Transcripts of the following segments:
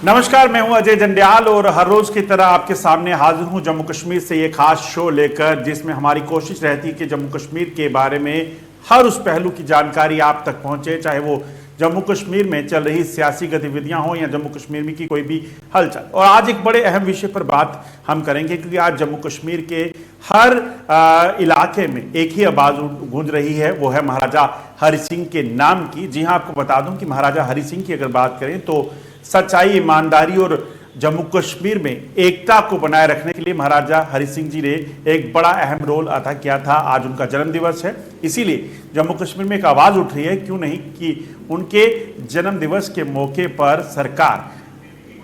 नमस्कार, मैं हूं अजय जंडियाल और हर रोज की तरह आपके सामने हाजिर हूं जम्मू कश्मीर से ये खास शो लेकर, जिसमें हमारी कोशिश रहती है कि जम्मू कश्मीर के बारे में हर उस पहलू की जानकारी आप तक पहुंचे, चाहे वो जम्मू कश्मीर में चल रही सियासी गतिविधियां हों या जम्मू कश्मीर में की कोई भी हलचल। और आज एक बड़े अहम विषय पर बात हम करेंगे, क्योंकि आज जम्मू कश्मीर के हर इलाके में एक ही आवाज गूंज रही है, वो है महाराजा हरि सिंह के नाम की। जी हाँ, आपको बता दूं कि महाराजा हरि सिंह की अगर बात करें तो सच्चाई, ईमानदारी और जम्मू कश्मीर में एकता को बनाए रखने के लिए महाराजा हरि सिंह जी ने एक बड़ा अहम रोल अदा किया था। आज उनका जन्म दिवस है, इसीलिए जम्मू कश्मीर में एक आवाज उठ रही है, क्यों नहीं कि उनके जन्म दिवस के मौके पर सरकार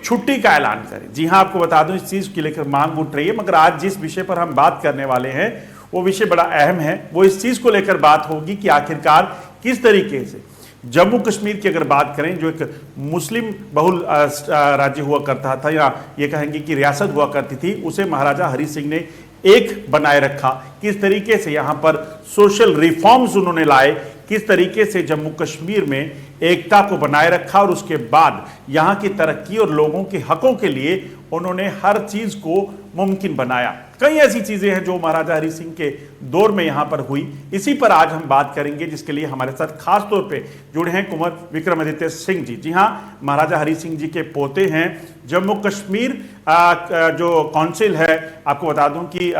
छुट्टी का ऐलान करे। जी हां, आपको बता दूं इस चीज को लेकर मांग उठ रही है, मगर आज जिस विषय पर हम बात करने वाले हैं वो विषय बड़ा अहम है। वो इस चीज को लेकर बात होगी कि आखिरकार किस तरीके से जम्मू कश्मीर की अगर बात करें, जो एक मुस्लिम बहुल राज्य हुआ करता था, या ये कहेंगे कि रियासत हुआ करती थी, उसे महाराजा हरि सिंह ने एक बनाए रखा। किस तरीके से यहां पर सोशल रिफॉर्म्स उन्होंने लाए, किस तरीके से जम्मू कश्मीर में एकता को बनाए रखा और उसके बाद यहां की तरक्की और लोगों के हकों के लिए उन्होंने हर चीज को मुमकिन बनाया। कई ऐसी चीजें हैं जो महाराजा हरि सिंह के दौर में यहां पर हुई, इसी पर आज हम बात करेंगे, जिसके लिए हमारे साथ खास तौर पे जुड़े हैं कुंवर विक्रमादित्य सिंह जी। जी हां, महाराजा हरि सिंह जी के पोते हैं। जम्मू कश्मीर जो काउंसिल है, आपको बता दूं कि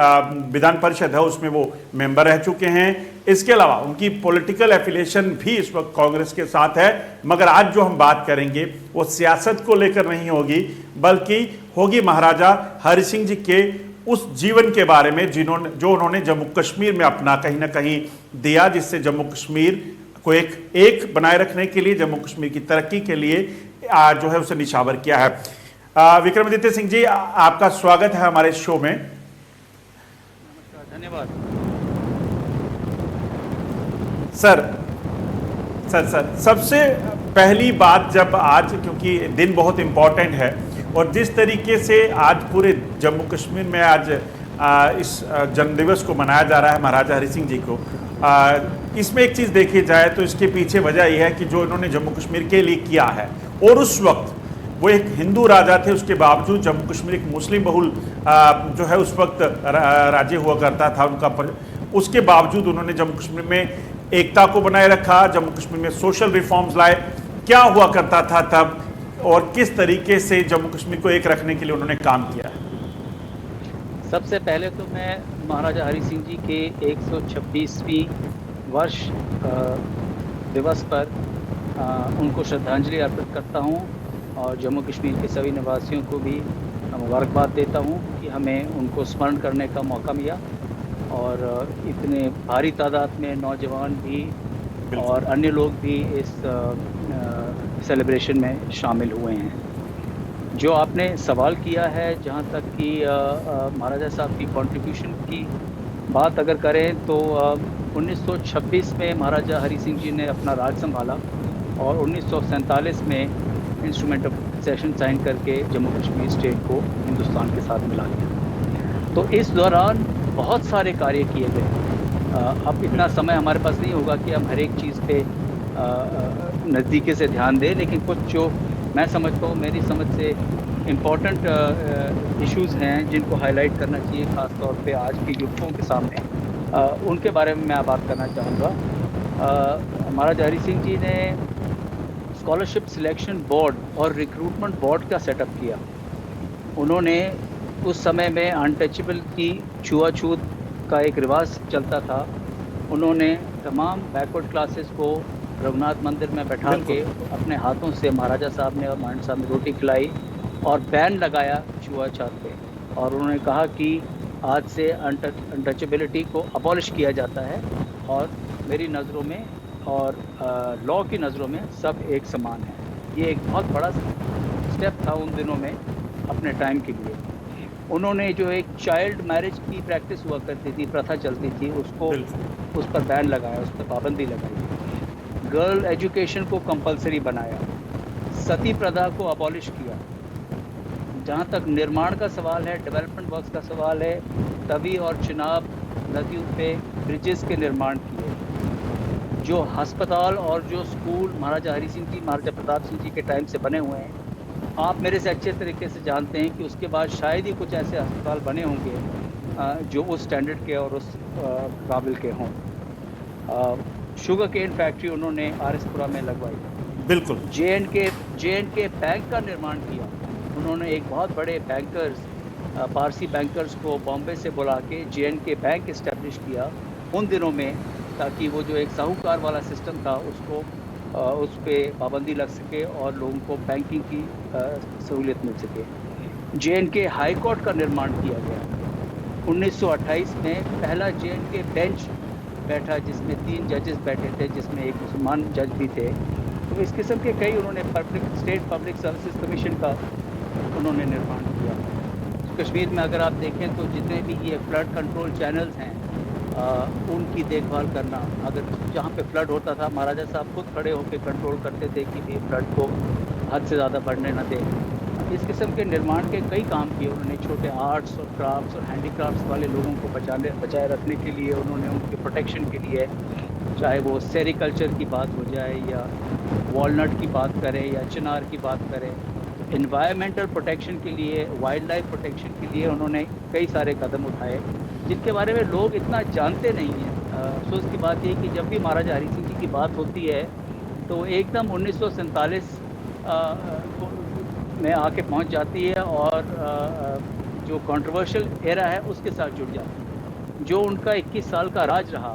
विधान परिषद है, उसमें वो मेंबर रह चुके हैं। इसके अलावा उनकी पॉलिटिकल एफिलिएशन भी इस वक्त कांग्रेस के साथ है। मगर आज जो हम बात करेंगे वो सियासत को लेकर नहीं होगी, बल्कि होगी महाराजा हरि सिंह जी के उस जीवन के बारे में जो उन्होंने जम्मू कश्मीर में अपना कहीं ना कहीं दिया, जिससे जम्मू कश्मीर को एक बनाए रखने के लिए, जम्मू कश्मीर की तरक्की के लिए जो है उसे निछावर किया है। विक्रमादित्य सिंह जी, आपका स्वागत है हमारे शो में। धन्यवाद सर। सबसे पहली बात, जब आज, क्योंकि दिन बहुत इंपॉर्टेंट है और जिस तरीके से आज पूरे जम्मू कश्मीर में आज इस जन्मदिवस को मनाया जा रहा है महाराजा हरि सिंह जी को, इसमें एक चीज़ देखी जाए तो इसके पीछे वजह यह है कि जो इन्होंने जम्मू कश्मीर के लिए किया है, और उस वक्त वो एक हिंदू राजा थे, उसके बावजूद जम्मू कश्मीर एक मुस्लिम बहुल जो है उस वक्त राज्य हुआ करता था उनका, उसके बावजूद उन्होंने जम्मू कश्मीर में एकता को बनाए रखा, जम्मू कश्मीर में सोशल रिफॉर्म्स लाए। क्या हुआ करता था तब और किस तरीके से जम्मू कश्मीर को एक रखने के लिए उन्होंने काम किया? सबसे पहले तो मैं महाराजा हरि सिंह जी के 126वीं वर्ष दिवस पर उनको श्रद्धांजलि अर्पित करता हूं, और जम्मू कश्मीर के सभी निवासियों को भी मुबारकबाद देता हूं कि हमें उनको स्मरण करने का मौका मिला, और इतने भारी तादाद में नौजवान भी और अन्य लोग भी इस सेलिब्रेशन में शामिल हुए हैं। जो आपने सवाल किया है, जहाँ तक कि महाराजा साहब की कंट्रीब्यूशन की बात अगर करें तो 1926 में महाराजा हरि सिंह जी ने अपना राज संभाला, और 1947 में इंस्ट्रूमेंट ऑफ सेशन साइन करके जम्मू कश्मीर स्टेट को हिंदुस्तान के साथ मिला दिया। तो इस दौरान बहुत सारे कार्य किए गए। अब इतना समय हमारे पास नहीं होगा कि हम हर एक चीज़ पे नज़दीकी से ध्यान दें, लेकिन कुछ जो मैं समझता हूँ, मेरी समझ से इम्पॉर्टेंट इश्यूज़ हैं जिनको हाईलाइट करना चाहिए, ख़ास तौर पे आज की युवकों के सामने, उनके बारे में मैं बात करना चाहूँगा। महाराजा हरि सिंह जी ने स्कॉलरशिप सिलेक्शन बोर्ड और रिक्रूटमेंट बोर्ड का सेटअप किया। उन्होंने उस समय में अनटचेबल की छुआछूत का एक रिवाज चलता था, उन्होंने तमाम बैकवर्ड क्लासेस को रघुनाथ मंदिर में बैठा के अपने हाथों से महाराजा साहब ने और महाराजा साहब ने रोटी खिलाई और बैन लगाया छुआछूत पे, और उन्होंने कहा कि आज से अनटचेबिलिटी को अबॉलिश किया जाता है, और मेरी नज़रों में और लॉ की नज़रों में सब एक समान है। ये एक बहुत बड़ा स्टेप था उन दिनों में अपने टाइम के लिए। उन्होंने जो एक चाइल्ड मैरिज की प्रैक्टिस हुआ करती थी, प्रथा चलती थी, उसको उस पर बैन लगाया, उस पर पाबंदी लगाई। गर्ल एजुकेशन को कंपलसरी बनाया, सती प्रथा को अबॉलिश किया। जहाँ तक निर्माण का सवाल है, डेवलपमेंट वर्क्स का सवाल है, तवी और चिनाब नदियों पे ब्रिजेस के निर्माण किए। जो अस्पताल और जो स्कूल महाराजा हरि सिंह जी, महाराजा प्रताप सिंह जी के टाइम से बने हुए हैं, आप मेरे से अच्छे तरीके से जानते हैं कि उसके बाद शायद ही कुछ ऐसे अस्पताल बने होंगे जो उस स्टैंडर्ड के और उस काबिल के हों। शुगर केन फैक्ट्री उन्होंने आरएसपुरा में लगवाई। बिल्कुल। जे.एन.के बैंक का निर्माण किया उन्होंने। एक बहुत बड़े बैंकर्स, पारसी बैंकर्स को बॉम्बे से बुला के जे.एन.के बैंक इस्टेब्लिश किया उन दिनों में, ताकि वो जो एक साहूकार वाला सिस्टम था उसको उस पर पाबंदी लग सके और लोगों को बैंकिंग की सहूलियत मिल सके। जे.एन.के हाई कोर्ट का निर्माण किया गया। 1928 में पहला जे.एन.के बेंच बैठा जिसमें 3 जजेस बैठे थे, जिसमें एक मुसलमान जज भी थे। तो इस किस्म के कई उन्होंने स्टेट पब्लिक सर्विसेज कमीशन का उन्होंने निर्माण किया। कश्मीर में अगर आप देखें तो जितने भी ये फ्लड कंट्रोल चैनल्स हैं उनकी देखभाल करना, अगर जहाँ पे फ्लड होता था महाराजा साहब खुद खड़े होकर कंट्रोल करते थे कि ये फ्लड को हद से ज़्यादा बढ़ने न दें। इस किस्म के निर्माण के कई काम किए उन्होंने। छोटे आर्ट्स और क्राफ्ट्स और हैंडीक्राफ्ट्स वाले लोगों को बचाए रखने के लिए उन्होंने, उनके प्रोटेक्शन के लिए, चाहे वो सेरिकल्चर की बात हो जाए या वॉलनट की बात करें या चिनार की बात करें, इन्वायरमेंटल प्रोटेक्शन के लिए, वाइल्ड लाइफ प्रोटेक्शन के लिए उन्होंने कई सारे कदम उठाए जिनके बारे में लोग इतना जानते नहीं हैं। अफसोस की बात यह कि जब भी महाराजा हरि सिंह जी की बात होती है तो एकदम 1947 में आके पहुंच जाती है और जो कंट्रोवर्शियल एरा है उसके साथ जुड़ जाती है। जो उनका 21 साल का राज रहा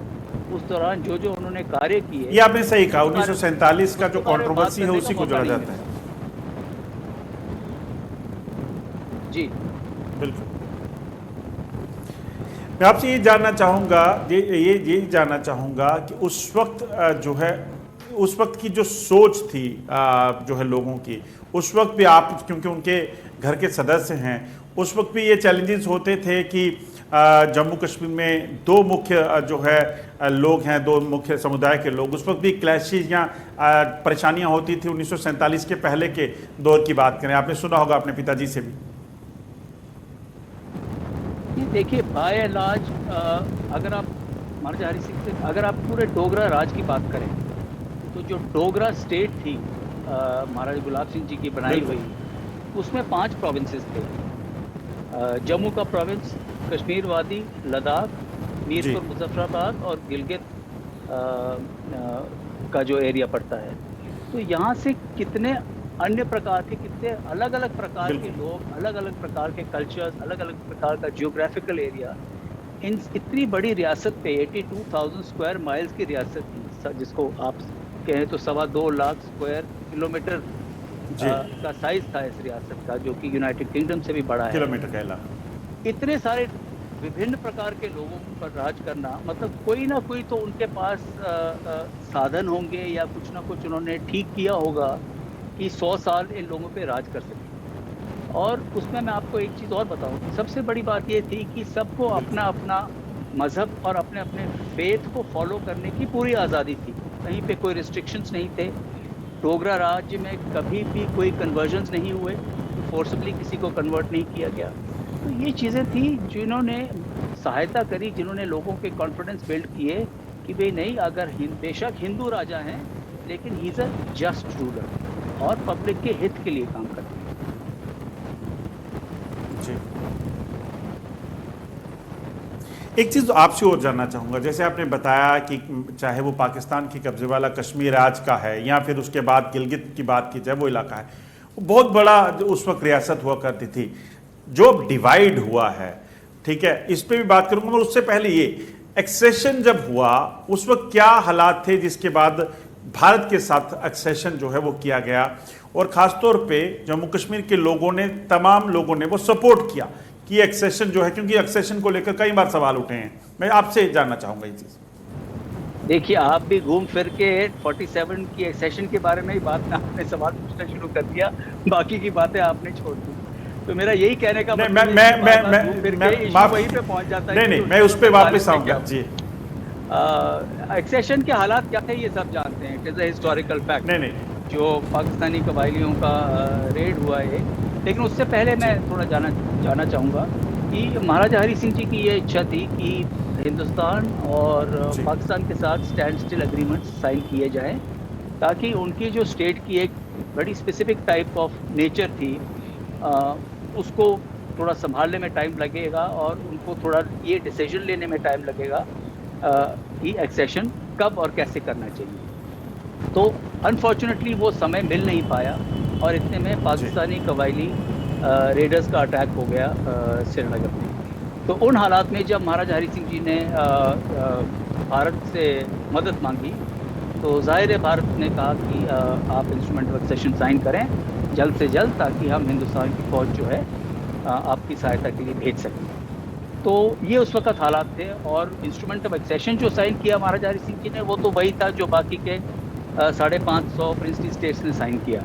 उस दौरान जो जो उन्होंने कार्य किए, ये आपने सही कहा, 1947 का जो कंट्रोवर्सी है उसी को जोड़ा जाता है। जी बिल्कुल। मैं आपसे ये जानना चाहूँगा, ये जानना चाहूँगा कि उस वक्त जो है, उस वक्त की जो सोच थी जो है लोगों की, उस वक्त भी आप क्योंकि उनके घर के सदस्य हैं, उस वक्त भी ये चैलेंजेस होते थे कि जम्मू कश्मीर में दो मुख्य जो है लोग हैं, दो मुख्य समुदाय के लोग, उस वक्त भी क्लैशेज या परेशानियां होती थी। 1947 के पहले के दौर की बात करें, आपने सुना होगा अपने पिताजी से भी। देखिए, बाय एंड लार्ज अगर आप महाराजा हरि सिंह से, अगर आप पूरे डोगरा राज की बात करें तो जो डोगरा स्टेट थी महाराजा गुलाब सिंह जी की बनाई हुई, उसमें 5 प्रोविंसेस थे। जम्मू का प्रोविंस, कश्मीर वादी, लद्दाख, मीरपुर मुजफ्फराबाद और गिलगित का जो एरिया पड़ता है। तो यहाँ से कितने अन्य प्रकार के, कितने अलग अलग प्रकार के लोग, अलग अलग प्रकार के कल्चर्स, अलग अलग प्रकार का जियोग्राफिकल एरिया, इन इतनी बड़ी रियासत पे 82,000 स्क्वायर माइल्स की रियासत थी, जिसको आप कहें तो 2.25 लाख स्क्वायर किलोमीटर का साइज था इस रियासत का, जो कि यूनाइटेड किंगडम से भी बड़ा है। किलोमीटर कहला। इतने सारे विभिन्न प्रकार के लोगों पर राज करना, मतलब कोई ना कोई तो उनके पास साधन होंगे या कुछ ना कुछ उन्होंने ठीक किया होगा कि 100 साल इन लोगों पे राज कर सके। और उसमें मैं आपको एक चीज़ और बताऊं, सबसे बड़ी बात ये थी कि सबको अपना अपना मज़हब और अपने अपने फेथ को फॉलो करने की पूरी आज़ादी थी। कहीं पे कोई रिस्ट्रिक्शंस नहीं थे। डोगरा राज्य में कभी भी कोई कन्वर्जन्स नहीं हुए, फोर्सबली किसी को कन्वर्ट नहीं किया गया। तो ये चीज़ें थी जिन्होंने सहायता करी, जिन्होंने लोगों के कॉन्फिडेंस बिल्ड किए कि भाई नहीं, अगर बेशक हिंदू राजा हैं लेकिन he is a just ruler और पब्लिक के हित के लिए काम करते हैं। जी, एक चीज़ आपसे और जानना चाहूँगा, जैसे आपने बताया कि चाहे वो पाकिस्तान की कब्जे वाला कश्मीर आज का है या फिर उसके बाद गिलगित की बात की जाए, वो इलाका है, वो बहुत बड़ा उस वक्त रियासत हुआ करती थी। जो डिवाइड हुआ है, ठीक है, इस पे भी बात करूंगा, मगर उससे पहले ये एक्सेशन जब हुआ उस वक्त क्या हालात थे जिसके बाद भारत के साथ एक्सेशन जो है वो किया गया, और खासतौर पे जम्मू कश्मीर के लोगों ने, तमाम लोगों ने वो सपोर्ट किया कि एक्सेशन जो है, क्योंकि एक्सेशन को लेकर कई बार सवाल उठे हैं। मैं आपसे जानना चाहूंगा ये चीज। देखिए, आप भी घूम फिर के 47 की एक्सेशन के बारे में ही बात में आपने सवाल पूछना शुरू कर दिया, बाकी की बातें आपने छोड़ दी। तो मेरा यही कहने का मतलब मैं वहीं पे पहुंच जाता है। नहीं, मैं उस पे वापस आऊंगा जी। एक्सेशन के हालात क्या थे ये सब जानते हैं, it is a historical fact. नहीं, जो पाकिस्तानी कबायलियों का रेड हुआ है, लेकिन उससे पहले मैं थोड़ा जानना चाहूँगा कि महाराजा हरि सिंह जी की ये इच्छा थी कि हिंदुस्तान और पाकिस्तान के साथ स्टैंड स्टिल एग्रीमेंट साइन किए जाएं, ताकि उनकी जो स्टेट की एक बड़ी स्पेसिफिक टाइप ऑफ नेचर थी, उसको थोड़ा संभालने में टाइम लगेगा और उनको थोड़ा ये डिसीजन लेने में टाइम लगेगा कि एक्सेशन कब और कैसे करना चाहिए। तो अनफॉर्चुनेटली वो समय मिल नहीं पाया और इतने में पाकिस्तानी कबायली रेडर्स का अटैक हो गया श्रीनगर में। तो उन हालात में जब महाराजा हरि सिंह जी ने भारत से मदद मांगी तो जाहिर है भारत ने कहा कि आप इंस्ट्रूमेंट ऑफ एक्सेशन साइन करें जल्द से जल्द, ताकि हम हिंदुस्तान की फौज जो है आपकी सहायता के लिए भेज सकें। तो ये उस वक्त हालात थे और इंस्ट्रूमेंट ऑफ एक्सेशन जो साइन किया महाराजा हरि सिंह जी ने वो तो वही था जो बाकी के 550 प्रिंसली स्टेट्स ने साइन किया।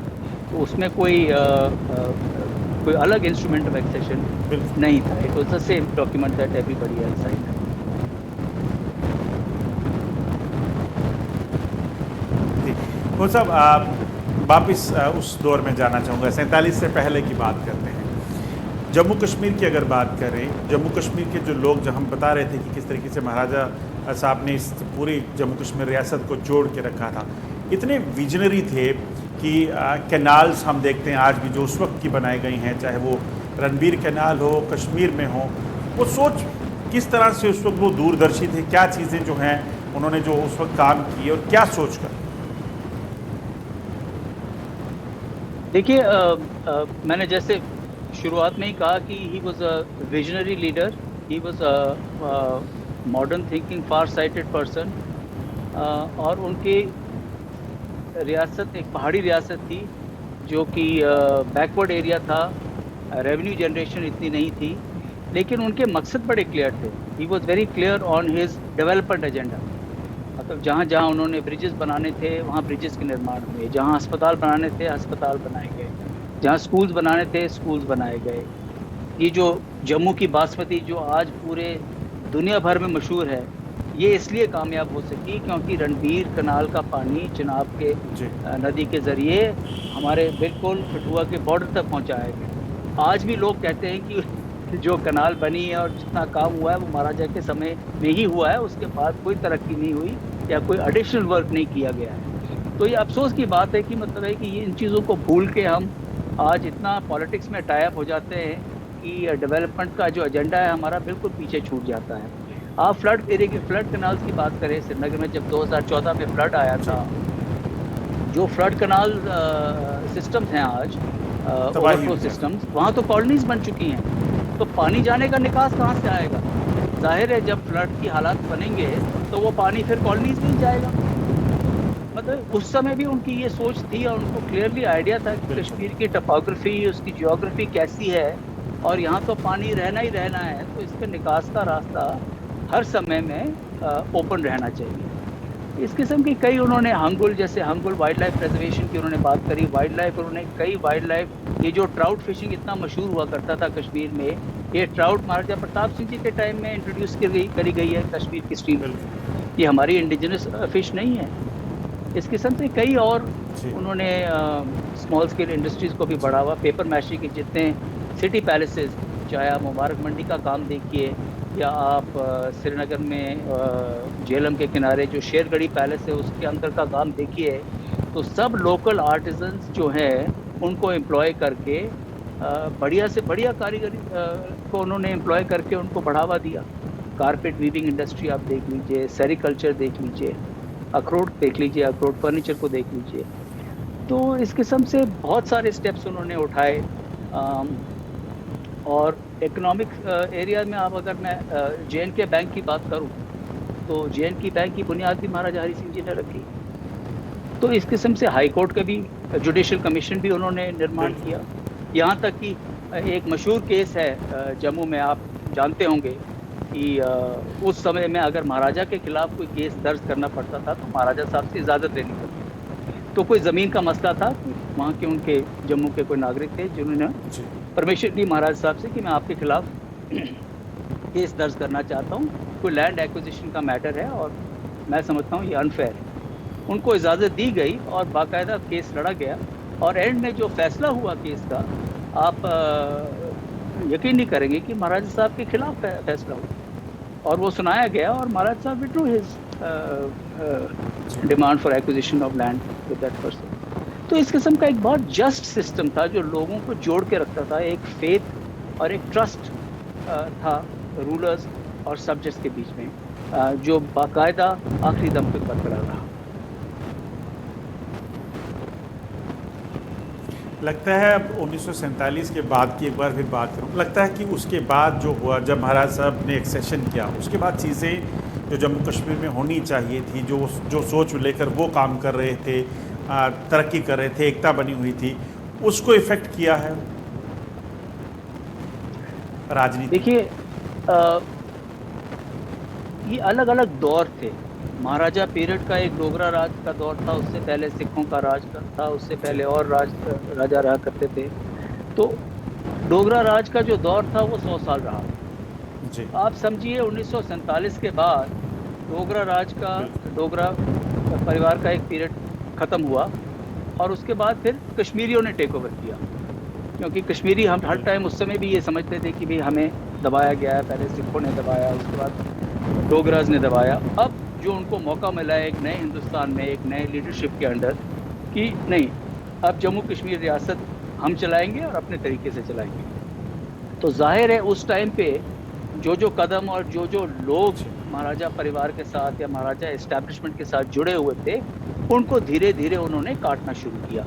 तो उसमें कोई अलग इंस्ट्रूमेंट ऑफ एक्सेशन नहीं था। It was the same document that everybody else signed. वो सब आप वापिस उस दौर में जाना चाहूँगा, 47 से पहले की बात करते हैं। जम्मू कश्मीर की अगर बात करें, जम्मू कश्मीर के जो लोग, जो हम बता रहे थे कि किस तरीके से महाराजा साहब ने इस पूरी जम्मू कश्मीर रियासत को जोड़ के रखा था, इतने विजनरी थे कि कैनाल्स हम देखते हैं आज भी जो उस वक्त की बनाई गई हैं, चाहे वो रणबीर कैनाल हो, कश्मीर में हो, वो सोच किस तरह से उस वक्त वो दूरदर्शी थे, क्या चीज़ें जो हैं उन्होंने जो उस वक्त काम किए और क्या सोच कर। देखिए मैंने जैसे शुरुआत में ही कहा कि he was a visionary leader, he was a modern thinking far sighted person, और उनकी रियासत एक पहाड़ी रियासत थी जो कि बैकवर्ड एरिया था, रेवेन्यू जनरेशन इतनी नहीं थी, लेकिन उनके मकसद बड़े क्लियर थे। He was very clear on his development agenda. मतलब जहाँ जहाँ उन्होंने ब्रिजेस बनाने थे वहाँ ब्रिजेस के निर्माण हुए, जहाँ अस्पताल बनाने थे अस्पताल बनाए गए, जहाँ स्कूल्स बनाने थे स्कूल्स बनाए गए। ये जो जम्मू की बासमती जो आज पूरे दुनिया भर में मशहूर है, ये इसलिए कामयाब हो सकी क्योंकि रणबीर कनाल का पानी चिनाब के नदी के ज़रिए हमारे बिल्कुल कठुआ के बॉर्डर तक पहुँचाया गया। आज भी लोग कहते हैं कि जो कनाल बनी है और जितना काम हुआ है वो महाराजा के समय में ही हुआ है, उसके बाद कोई तरक्की नहीं हुई या कोई एडिशनल वर्क नहीं किया गया है। तो ये अफसोस की बात है कि मतलब है कि ये इन चीज़ों को भूल के हम आज इतना पॉलिटिक्स में टाई अप हो जाते हैं कि डेवलपमेंट का जो एजेंडा है हमारा बिल्कुल पीछे छूट जाता है। आप फ्लड एरिया की फ्लड कनाल्स की बात करें, श्रीनगर में जब 2014 में फ्लड आया था, जो फ्लड कनाल सिस्टम्स हैं आज, ओवरफ्लो सिस्टम्स, वहाँ तो कॉलोनीज बन चुकी हैं, तो पानी जाने का निकास कहाँ से आएगा? जाहिर है जब फ्लड की हालात बनेंगे तो वो पानी फिर कॉलोनीज में जाएगा। मतलब उस समय भी उनकी ये सोच थी और उनको क्लियरली आइडिया था कि कश्मीर की टोपोग्राफी, उसकी जियोग्राफी कैसी है और यहाँ तो पानी रहना ही रहना है, तो इसके निकास का रास्ता हर समय में ओपन रहना चाहिए। इस किस्म की कई उन्होंने हंगुल, जैसे हंगुल वाइल्ड लाइफ प्रिजर्वेशन की उन्होंने बात करी, वाइल्ड लाइफ उन्होंने कई वाइल्ड लाइफ, ये जो ट्राउट फिशिंग इतना मशहूर हुआ करता था कश्मीर में, ये ट्राउट महाराजा प्रताप सिंह जी के टाइम में इंट्रोड्यूस करी गई है कश्मीर की स्ट्रीम में। ये हमारी इंडिजिनस फिश नहीं है। इस किस्म से कई और उन्होंने स्मॉल स्केल इंडस्ट्रीज़ को भी बढ़ावा, पेपर मैशी के जितने सिटी पैलेसेस, चाहे आप मुबारक मंडी का काम देखिए या आप श्रीनगर में झेलम के किनारे जो शेरगढ़ी पैलेस है उसके अंदर का काम देखिए, तो सब लोकल आर्टिजन्स जो हैं उनको एम्प्लॉय करके बढ़िया से बढ़िया कारीगरी को उन्होंने एम्प्लॉय करके उनको बढ़ावा दिया। कारपेट वीविंग इंडस्ट्री आप देख लीजिए, सेरिकल्चर देख लीजिए, अखरोट देख लीजिए, अखरोट फर्नीचर को देख लीजिए। तो इस किस्म से बहुत सारे स्टेप्स उन्होंने उठाए। और इकोनॉमिक एरिया में आप अगर मैं जे.एन.के. बैंक की बात करूं तो जे.एन.के. बैंक की बुनियाद भी महाराजा हरि सिंह जी ने रखी। तो इस किस्म से हाई कोर्ट का भी, जुडिशल कमीशन भी उन्होंने निर्माण किया। यहाँ तक कि एक मशहूर केस है जम्मू में, आप जानते होंगे कि उस समय में अगर महाराजा के खिलाफ कोई केस दर्ज करना पड़ता था तो महाराजा साहब से इजाज़त लेनी पड़ती। तो कोई ज़मीन का मसला था, वहाँ के उनके जम्मू के कोई नागरिक थे जिन्होंने परमिशन दी महाराज साहब से कि मैं आपके खिलाफ केस दर्ज करना चाहता हूँ, कोई लैंड एक्विजिशन का मैटर है और मैं समझता हूँ ये अनफेयर है। उनको इजाज़त दी गई और बाकायदा केस लड़ा गया और एंड में जो फैसला हुआ केस का, आप यकीन नहीं करेंगे कि महाराज साहब के खिलाफ फैसला हुआ और वो सुनाया गया और महाराज साहब withdrew his demand for acquisition of land with that person. तो इस किस्म का एक बहुत जस्ट सिस्टम था जो लोगों को जोड़ के रखता था, एक फेथ और एक ट्रस्ट था रूलर्स और सब्जेक्ट्स के बीच में, जो बाकायदा आखिरी दम तक बरकरार रहा। लगता है अब 1947 के बाद की एक बार फिर बात करूँ, लगता है कि उसके बाद जो हुआ, जब महाराज साहब ने एक्सेशन किया, उसके बाद चीज़ें जो जम्मू कश्मीर में होनी चाहिए थी, जो सोच लेकर वो काम कर रहे थे, तरक्की कर रहे थे, एकता बनी हुई थी, उसको इफ़ेक्ट किया है राजनीति? देखिए, ये अलग अलग दौर थे। महाराजा पीरियड का एक डोगरा राज का दौर था, उससे पहले सिखों का राज था, उससे पहले और राजा रहा करते थे। तो डोगरा राज का जो दौर था वो 100 साल रहा। जी। आप समझिए 1947 के बाद डोगरा परिवार का एक पीरियड ख़त्म हुआ और उसके बाद फिर कश्मीरियों ने टेक ओवर किया, क्योंकि कश्मीरी हम हर टाइम उस समय भी ये समझते थे कि भाई हमें दबाया गया है, पहले सिखों ने दबाया, उसके बाद डोगराज ने दबाया। अब जो उनको मौका मिला है एक नए हिंदुस्तान में, एक नए लीडरशिप के अंडर, कि नहीं, अब जम्मू कश्मीर रियासत हम चलाएंगे और अपने तरीके से चलाएंगे। तो जाहिर है उस टाइम पे जो कदम और जो लोग महाराजा परिवार के साथ या महाराजा एस्टैब्लिशमेंट के साथ जुड़े हुए थे, उनको धीरे धीरे उन्होंने काटना शुरू किया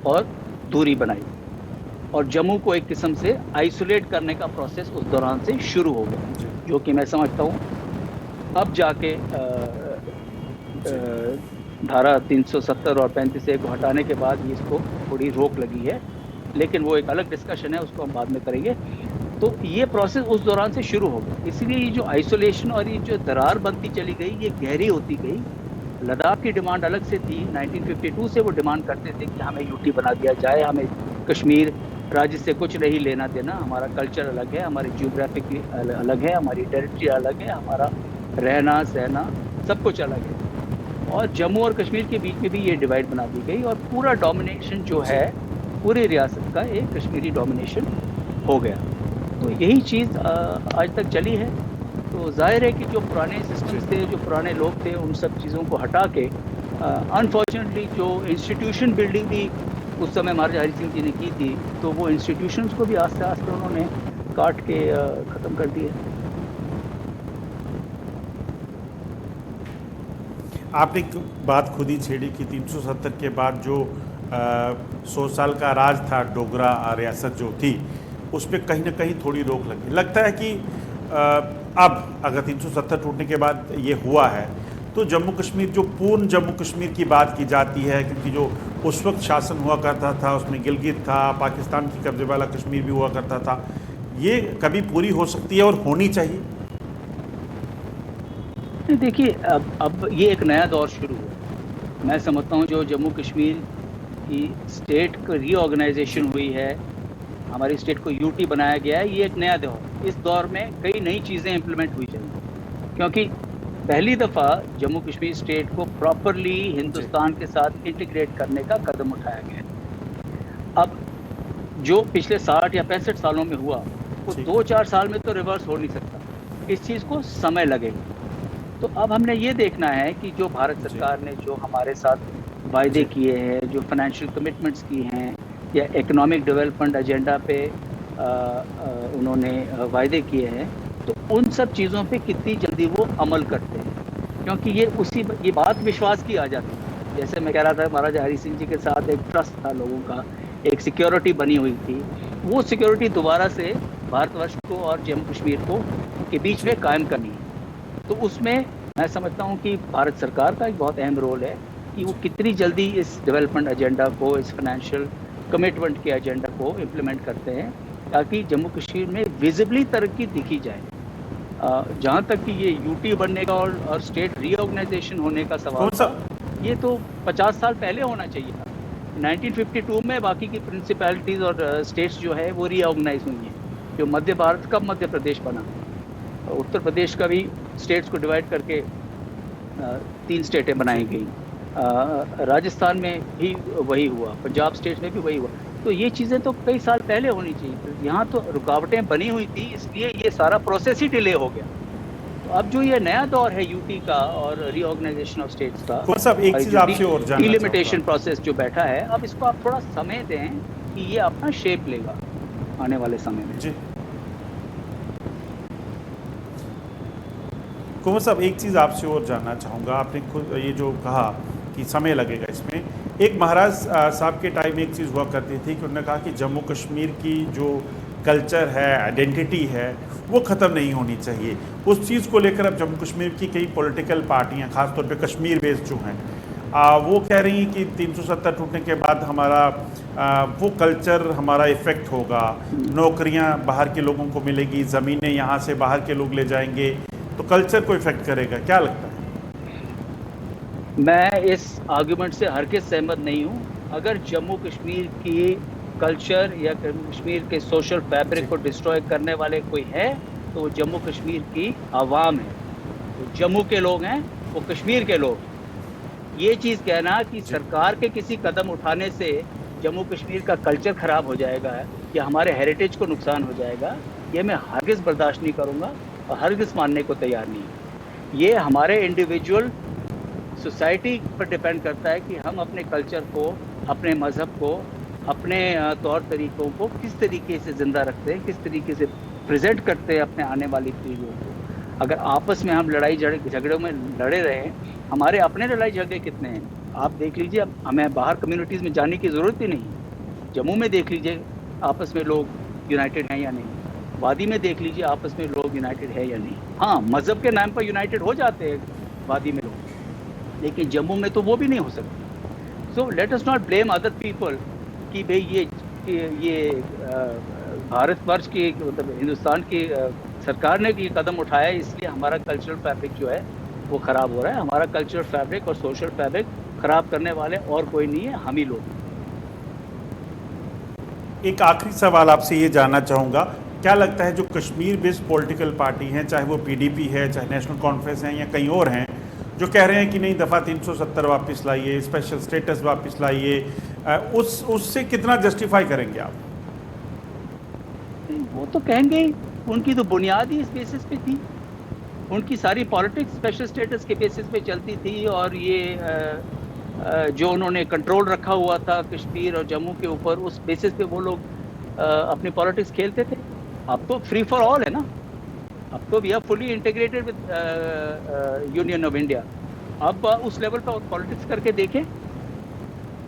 और दूरी बनाई, और जम्मू को एक किस्म से आइसोलेट करने का प्रोसेस उस दौरान से शुरू हो गया, जो कि मैं समझता हूँ अब जाके धारा 370 और 35A को हटाने के बाद इसको थोड़ी रोक लगी है, लेकिन वो एक अलग डिस्कशन है, उसको हम बाद में करेंगे। तो ये प्रोसेस उस दौरान से शुरू हो गया, इसलिए ये जो आइसोलेशन और ये जो दरार बनती चली गई, ये गहरी होती गई। लद्दाख की डिमांड अलग से थी, 1952 से वो डिमांड करते थे कि हमें यूटी बना दिया जाए, हमें कश्मीर राज्य से कुछ नहीं लेना देना, हमारा कल्चर अलग है, हमारी जियोग्राफिक अलग है, हमारी टेरिटरी अलग है, हमारा रहना सहना सब कुछ अलग है। और जम्मू और कश्मीर के बीच में भी ये डिवाइड बना दी गई और पूरा डोमिनेशन जो है पूरी रियासत का एक कश्मीरी डोमिनेशन हो गया। तो यही चीज़ आज तक चली है। तो जाहिर है कि जो पुराने सिस्टम्स थे, जो पुराने लोग थे, उन सब चीज़ों को हटा के अनफॉर्चुनेटली जो इंस्टीट्यूशन बिल्डिंग भी उस समय महाराजा हरि सिंह जी ने की थी, तो वो इंस्टीट्यूशंस को भी आस्ते आस्ते उन्होंने काट के ख़त्म कर दिए। आपने एक बात खुद ही छेड़ी कि 370 के बाद जो 100 साल का राज था, डोगरा रियासत जो थी, उस पर कहीं ना कहीं थोड़ी रोक लगी। लगता है कि अब अगर 370 टूटने के बाद ये हुआ है, तो जम्मू कश्मीर, जो पूर्ण जम्मू कश्मीर की बात की जाती है, क्योंकि जो उस वक्त शासन हुआ करता था उसमें गिलगित था, पाकिस्तान की कब्जे वाला कश्मीर भी हुआ करता था, ये कभी पूरी हो सकती है और होनी चाहिए? देखिए, अब ये एक नया दौर शुरू हुआ। मैं समझता हूँ जो जम्मू कश्मीर की स्टेट को रीऑर्गेनाइजेशन हुई है, हमारी स्टेट को यूटी बनाया गया है, ये एक नया दौर। इस दौर में कई नई चीज़ें इम्प्लीमेंट हुई चाहिए, क्योंकि पहली दफ़ा जम्मू कश्मीर स्टेट को प्रॉपरली हिंदुस्तान के साथ इंटीग्रेट करने का कदम उठाया गया। अब जो पिछले 60 या 65 सालों में हुआ, वो 2-4 साल में तो रिवर्स हो नहीं सकता, इस चीज़ को समय लगेगा। तो अब हमने ये देखना है कि जो भारत सरकार ने जो हमारे साथ वायदे किए हैं, जो फाइनेंशियल कमिटमेंट्स की हैं, या इकोनॉमिक डेवलपमेंट एजेंडा पे उन्होंने वायदे किए हैं, तो उन सब चीज़ों पे कितनी जल्दी वो अमल करते हैं, क्योंकि ये बात विश्वास की आ जाती है। जैसे मैं कह रहा था, महाराजा हरि सिंह जी के साथ एक ट्रस्ट था लोगों का, एक सिक्योरिटी बनी हुई थी, वो सिक्योरिटी दोबारा से भारतवर्ष को और जम्मू कश्मीर को के बीच में कायम करनी है। तो उसमें मैं समझता हूँ कि भारत सरकार का एक बहुत अहम रोल है कि वो कितनी जल्दी इस डेवलपमेंट एजेंडा को, इस फाइनेंशियल कमिटमेंट के एजेंडा को इम्प्लीमेंट करते हैं, ताकि जम्मू कश्मीर में विजिबली तरक्की दिखी जाए। जहाँ तक कि ये यूटी बनने का और स्टेट रीऑर्गेनाइजेशन होने का सवाल था, ये तो 50 साल पहले होना चाहिए था। 1952 में बाकी की प्रिंसिपैलिटीज़ और स्टेट्स जो है वो रीऑर्गेनाइज हुई हैं। जो मध्य भारत, कब मध्य प्रदेश बना, उत्तर प्रदेश का भी स्टेट्स को डिवाइड करके 3 स्टेटें बनाई गई, राजस्थान में भी वही हुआ, पंजाब स्टेट में भी वही हुआ। तो ये चीज़ें तो कई साल पहले होनी चाहिए। यहाँ तो रुकावटें बनी हुई थी, इसलिए ये सारा प्रोसेस ही डिले हो गया। अब जो ये नया दौर है यूटी का और रीऑर्गेनाइजेशन ऑफ स्टेट्स का, कुमार साहब एक चीज आपसे और जानना डिलिमिटेशन चाहूंगा। प्रोसेस जो बैठा है, अब इसको आप थोड़ा समय दें कि ये अपना शेप लेगा आने वाले समय में। जी कुमार साहब एक चीज़ आपसे और जानना चाहूँगा। आपने खुद ये जो कहा कि समय लगेगा इसमें, एक महाराज साहब के टाइम एक चीज़ हुआ करती थी कि उन्होंने कहा कि जम्मू कश्मीर की जो कल्चर है, आइडेंटिटी है, वो ख़त्म नहीं होनी चाहिए। उस चीज़ को लेकर अब जम्मू कश्मीर की कई पॉलिटिकल पार्टियां, खासतौर पे कश्मीर बेस्ड जो हैं, वो कह रही हैं कि 370 टूटने के बाद हमारा वो कल्चर हमारा इफ़ेक्ट होगा, नौकरियां बाहर के लोगों को मिलेगी, ज़मीनें यहाँ से बाहर के लोग ले जाएंगे, तो कल्चर को इफ़ेक्ट करेगा। क्या लगता है? मैं इस आर्गुमेंट से हरगिज़ सहमत नहीं हूँ। अगर जम्मू कश्मीर की कल्चर या कश्मीर के सोशल फैब्रिक को डिस्ट्रॉय करने वाले कोई है तो वो जम्मू कश्मीर की आवाम है, वो जम्मू के लोग हैं, वो कश्मीर के लोग। ये चीज़ कहना कि सरकार के किसी कदम उठाने से जम्मू कश्मीर का कल्चर ख़राब हो जाएगा या हमारे हेरिटेज को नुकसान हो जाएगा, ये मैं हरगिज़ बर्दाश्त नहीं करूँगा और हरगिज़ मानने को तैयार नहीं। ये हमारे इंडिविजुअल सोसाइटी पर डिपेंड करता है कि हम अपने कल्चर को, अपने मज़हब को, अपने तौर तरीक़ों को किस तरीके से ज़िंदा रखते हैं, किस तरीके से प्रेजेंट करते हैं अपने आने वाली पीढ़ियों को। अगर आपस में हम लड़ाई झगड़ों में लड़े रहे, हमारे अपने लड़ाई झगड़े कितने हैं आप देख लीजिए। अब हमें बाहर कम्युनिटीज़ में जाने की ज़रूरत ही नहीं। जम्मू में देख लीजिए आपस में लोग यूनाइटेड हैं या नहीं, वादी में देख लीजिए आपस में लोग यूनाइटेड है या नहीं। हाँ, मज़हब के नाम पर यूनाइटेड हो जाते हैं वादी में लोग, लेकिन जम्मू में तो वो भी नहीं हो सकती। So let us not blame other people कि भाई ये भारतवर्ष की, मतलब हिंदुस्तान की सरकार ने ये कदम उठाया इसलिए हमारा कल्चरल फैब्रिक जो है वो ख़राब हो रहा है। हमारा कल्चरल फैब्रिक और सोशल फैब्रिक ख़राब करने वाले और कोई नहीं है, हम ही लोग। एक आखिरी सवाल आपसे ये जानना चाहूँगा, क्या लगता है जो कश्मीर बेस्ड पॉलिटिकल पार्टी हैं, चाहे वो पीडीपी है, चाहे नेशनल कॉन्फ्रेंस हैं या कहीं और हैं, जो कह रहे हैं कि नहीं दफ़ा 370 वापस लाइए, स्पेशल स्टेटस वापस लाइए, उससे कितना जस्टिफाई करेंगे आप? वो तो कहेंगे, उनकी तो बुनियाद ही इस बेसिस पे थी। उनकी सारी पॉलिटिक्स स्पेशल स्टेटस के बेसिस पे चलती थी और ये जो उन्होंने कंट्रोल रखा हुआ था कश्मीर और जम्मू के ऊपर, उस बेसिस पे वो लोग अपनी पॉलिटिक्स खेलते थे। अब तो फ्री फॉर ऑल है ना, अब तो we are fully integrated with union of India. अब उस लेवल पर पॉलिटिक्स करके देखें।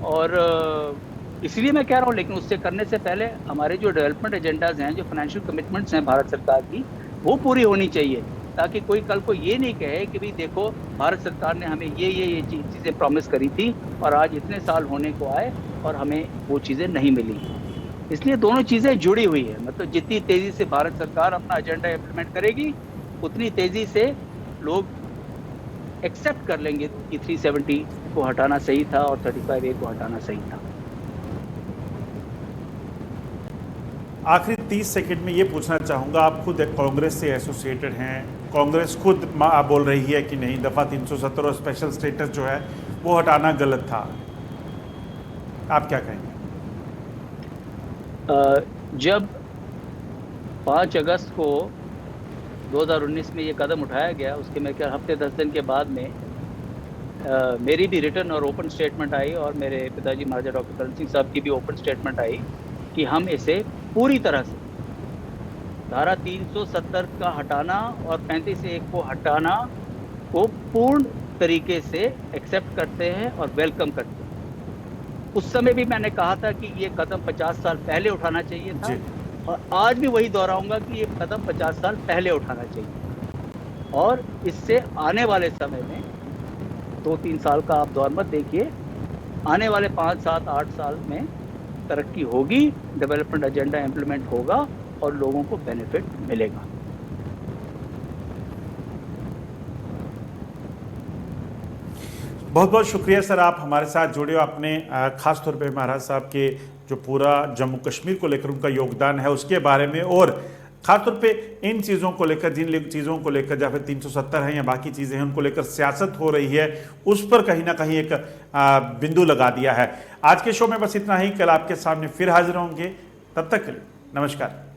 और इसलिए मैं कह रहा हूँ, लेकिन उससे करने से पहले हमारे जो डेवलपमेंट एजेंडाज हैं, जो फाइनेंशियल कमिटमेंट्स हैं भारत सरकार की, वो पूरी होनी चाहिए, ताकि कोई कल को ये नहीं कहे कि भाई देखो भारत सरकार ने हमें ये चीज़ें प्रॉमिस करी थी और आज इतने साल होने को आए और हमें वो चीज़ें नहीं मिली। इसलिए दोनों चीज़ें जुड़ी हुई है। मतलब जितनी तेज़ी से भारत सरकार अपना एजेंडा इम्प्लीमेंट करेगी, उतनी तेज़ी से लोग एक्सेप्ट कर लेंगे कि 370 को हटाना सही था और 35A को हटाना सही था। आखिरी 30 सेकंड में ये पूछना चाहूँगा, आप खुद कांग्रेस से एसोसिएटेड हैं, कांग्रेस खुद बोल रही है कि नहीं दफ़ा 370 और स्पेशल स्टेटस जो है वो हटाना गलत था, आप क्या कहेंगे? जब 5 अगस्त को 2019 में ये कदम उठाया गया, उसके मैं क्या हफ्ते 10 दिन के बाद में मेरी भी रिटर्न और ओपन स्टेटमेंट आई और मेरे पिताजी महाराजा डॉक्टर करण सिंह साहब की भी ओपन स्टेटमेंट आई कि हम इसे पूरी तरह से धारा 370 का हटाना और 35A को हटाना को पूर्ण तरीके से एक्सेप्ट करते हैं और वेलकम करते हैं। उस समय भी मैंने कहा था कि ये कदम 50 साल पहले उठाना चाहिए था और आज भी वही दोहराऊंगा कि ये कदम 50 साल पहले उठाना चाहिए। और इससे आने वाले समय में 2-3 साल का आप दौर मत देखिए, आने वाले 5, 7, 8 साल में तरक्की होगी, डेवलपमेंट एजेंडा इम्प्लीमेंट होगा और लोगों को बेनिफिट मिलेगा। बहुत बहुत शुक्रिया सर, आप हमारे साथ जुड़े हो। आपने खास तौर पे महाराज साहब के जो पूरा जम्मू कश्मीर को लेकर उनका योगदान है उसके बारे में, और खासतौर पे इन चीज़ों को लेकर, जिन चीज़ों को लेकर या फिर 370 है या बाकी चीज़ें हैं उनको लेकर सियासत हो रही है, उस पर कहीं ना कहीं एक बिंदु लगा दिया है। आज के शो में बस इतना ही, कल आपके सामने फिर हाजिर होंगे, तब तक के लिए नमस्कार।